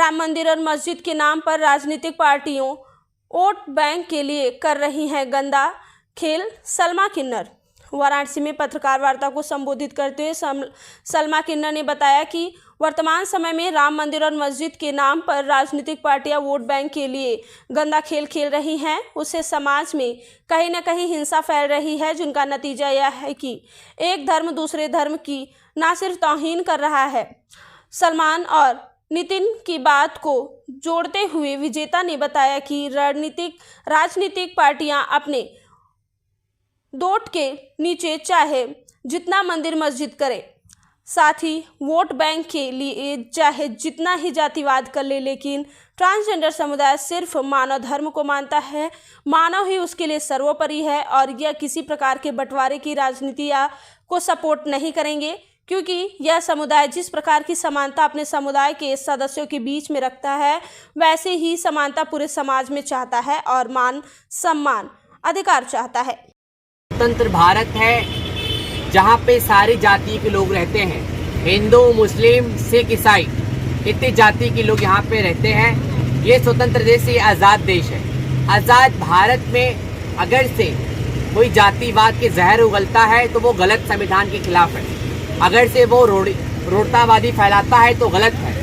राम मंदिर और मस्जिद के नाम पर राजनीतिक पार्टियों वोट बैंक के लिए कर रही हैं गंदा खेल। सलमा किन्नर वाराणसी में पत्रकार वार्ता को संबोधित करते हुए सलमा किन्नर ने बताया कि वर्तमान समय में राम मंदिर और मस्जिद के नाम पर राजनीतिक पार्टियां वोट बैंक के लिए गंदा खेल खेल रही हैं। उससे समाज में कहीं न कहीं हिंसा फैल रही है, जिनका नतीजा यह है कि एक धर्म दूसरे धर्म की न सिर्फ तौहीन कर रहा है। सलमान और नितिन की बात को जोड़ते हुए विजेता ने बताया कि राजनीतिक पार्टियां अपने दोट के नीचे चाहे जितना मंदिर मस्जिद करे, साथ ही वोट बैंक के लिए चाहे जितना ही जातिवाद कर ले, लेकिन ट्रांसजेंडर समुदाय सिर्फ मानव धर्म को मानता है। मानव ही उसके लिए सर्वोपरि है और यह किसी प्रकार के बंटवारे की राजनीति को सपोर्ट नहीं करेंगे, क्योंकि यह समुदाय जिस प्रकार की समानता अपने समुदाय के सदस्यों के बीच में रखता है, वैसे ही समानता पूरे समाज में चाहता है और मान सम्मान अधिकार चाहता है। स्वतंत्र भारत है जहाँ पे सारी जाति के लोग रहते हैं, हिंदू मुस्लिम सिख ईसाई, इतनी जाति के लोग यहाँ पे रहते हैं। ये स्वतंत्र देश, ये आज़ाद देश है। आज़ाद भारत में अगर से कोई जातिवाद के जहर उगलता है तो वो गलत संविधान के खिलाफ है। अगर से वो रोड़तावादी फैलाता है तो गलत है,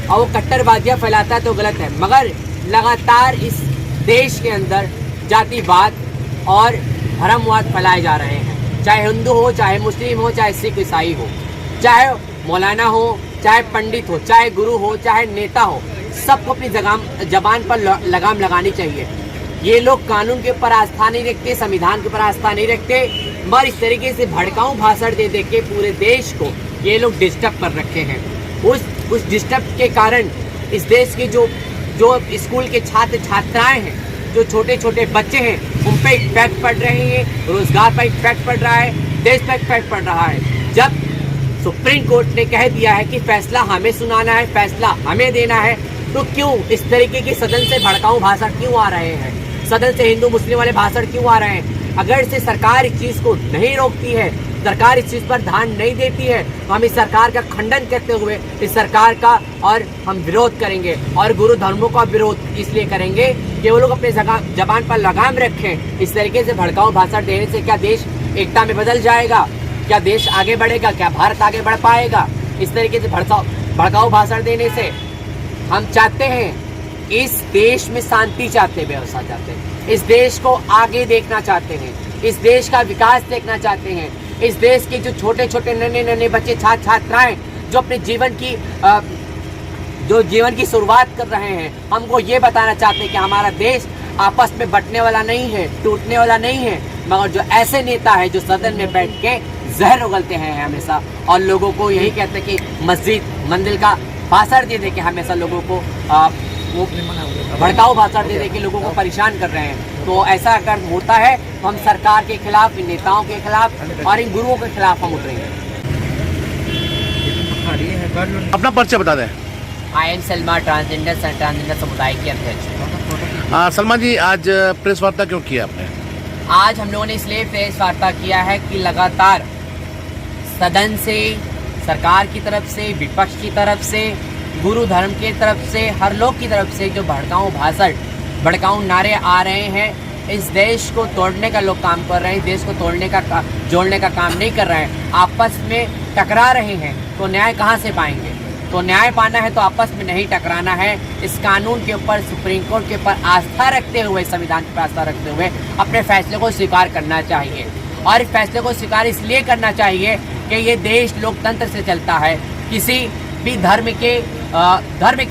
और वो कट्टरवादियाँ फैलाता है तो गलत है। मगर लगातार इस देश के अंदर जातिवाद और धर्मवाद फैलाए जा रहे हैं, चाहे हिंदू हो, चाहे मुस्लिम हो, चाहे सिख ईसाई हो, चाहे मौलाना हो, चाहे पंडित हो, चाहे गुरु हो, चाहे नेता हो, सबको अपनी जबान पर लगाम लगानी चाहिए। ये लोग कानून के ऊपर आस्था नहीं रखते, संविधान के ऊपर आस्था नहीं रखते, मगर इस तरीके से भड़काऊ भाषण दे दे के पूरे देश को ये लोग डिस्टर्ब कर रखे हैं। उस डिस्टर्ब के कारण इस देश के जो स्कूल के छात्र छात्राएं हैं, जो छोटे छोटे बच्चे हैं, उन पे इफेक्ट पड़ रहे हैं, रोजगार पर इफेक्ट पड़ रहा है, देश पर इफेक्ट पड़ रहा है। जब सुप्रीम कोर्ट ने कह दिया है कि फैसला हमें सुनाना है, फैसला हमें देना है, तो क्यों इस तरीके के सदन से भड़काऊ भाषण क्यों आ रहे हैं, सदन से हिंदू मुस्लिम वाले भाषण क्यों आ रहे हैं? अगर से सरकार इस चीज़ को नहीं रोकती है, सरकार इस चीज़ पर ध्यान नहीं देती है, तो हम इस सरकार का खंडन करते हुए इस सरकार का और हम विरोध करेंगे। और गुरु धर्मों का विरोध इसलिए करेंगे कि वो लोग अपने जबान पर लगाम रखें। इस तरीके से भड़काऊ भाषण देने से क्या देश एकता में बदल जाएगा? क्या देश आगे बढ़ेगा? क्या भारत आगे बढ़ पाएगा? इस तरीके से भड़काऊ भाषण देने से हम चाहते हैं, इस देश में शांति चाहते हैं, व्यवस्था चाहते हैं, इस देश को आगे देखना चाहते हैं, इस देश का विकास देखना चाहते हैं। इस देश के जो छोटे छोटे नन्हे बच्चे छात्र छात्राएं जो अपने जीवन की शुरुआत कर रहे हैं, हमको ये बताना चाहते हैं कि हमारा देश आपस में बंटने वाला नहीं है, टूटने वाला नहीं है। मगर जो ऐसे नेता है जो सदन में बैठ के जहर उगलते हैं हमेशा, और लोगों को यही कहते हैं कि मस्जिद मंदिर का भाषण दे के हमेशा लोगों को वो भड़काऊ भाषण दे के लोगों को परेशान कर रहे हैं। तो ऐसा अगर होता है तो हम सरकार के खिलाफ, इन नेताओं के खिलाफ और इन गुरुओं के खिलाफ हम उतरेंगे। अपना परिचय बता दें। आई एम सलमा, ट्रांसजेंडर समुदाय के अध्यक्ष। सलमा जी, आज प्रेस वार्ता क्यों किया आपने? आज हम लोगों ने इसलिए प्रेस वार्ता किया है कि लगातार सदन से, सरकार की तरफ से, विपक्ष की तरफ से, गुरु धर्म की तरफ से, हर लोग की तरफ से जो भड़काऊ भाषण, भड़काऊ नारे आ रहे हैं, इस देश को तोड़ने का लोग काम कर रहे हैं, देश को जोड़ने का काम नहीं कर रहे हैं, आपस में टकरा रहे हैं। तो न्याय कहाँ से पाएंगे? तो न्याय पाना है तो आपस में नहीं टकराना है। इस कानून के ऊपर, सुप्रीम कोर्ट के ऊपर आस्था रखते हुए, संविधान के ऊपर आस्था रखते हुए अपने फैसले को स्वीकार करना चाहिए। और इस फैसले को स्वीकार इसलिए करना चाहिए कि ये देश लोकतंत्र से चलता है, किसी भी धर्म के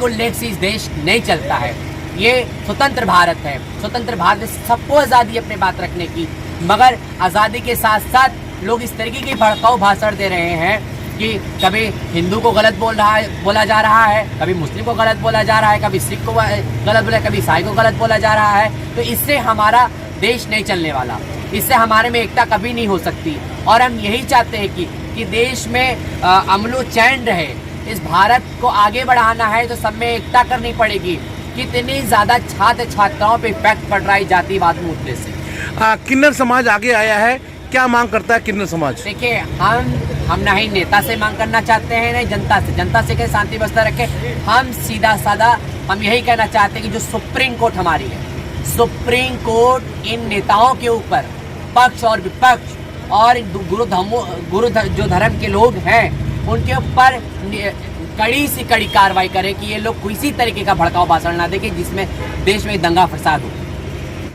उल्लेख से इस देश नहीं चलता है। ये स्वतंत्र भारत है, स्वतंत्र भारत में सबको आज़ादी अपने बात रखने की, मगर आज़ादी के साथ साथ लोग इस तरीके की भड़काऊ भाषण दे रहे हैं कि कभी हिंदू को गलत बोला जा रहा है, कभी मुस्लिम को गलत बोला जा रहा है, कभी सिख को गलत बोला, कभी ईसाई को गलत बोला जा रहा है। तो इससे हमारा देश नहीं चलने वाला, इससे हमारे में एकता कभी नहीं हो सकती। और हम यही चाहते हैं कि देश में अमन चैन रहे। इस भारत को आगे बढ़ाना है तो सब में एकता करनी पड़ेगी। कितनी ज़्यादा छात्र छात्राओं पे इफेक्ट पड़ रहा है जातिवाद में उठने से। किन्नर समाज आगे आया है, क्या मांग करता है किन्नर समाज? देखिए, हम हम ना ही नेता से मांग करना चाहते हैं, नहीं जनता से। जनता से कहे शांति व्यवस्था रखे। हम सीधा साधा हम यही कहना चाहते हैं कि जो सुप्रीम कोर्ट हमारी है, सुप्रीम कोर्ट इन नेताओं के ऊपर पक्ष और विपक्ष और गुरु जो धर्म के लोग हैं उनके ऊपर कड़ी से कड़ी कार्रवाई करे कि ये लोग किसी तरीके का भड़काऊ भाषण ना दें कि जिसमें देश में दंगा फसाद हो।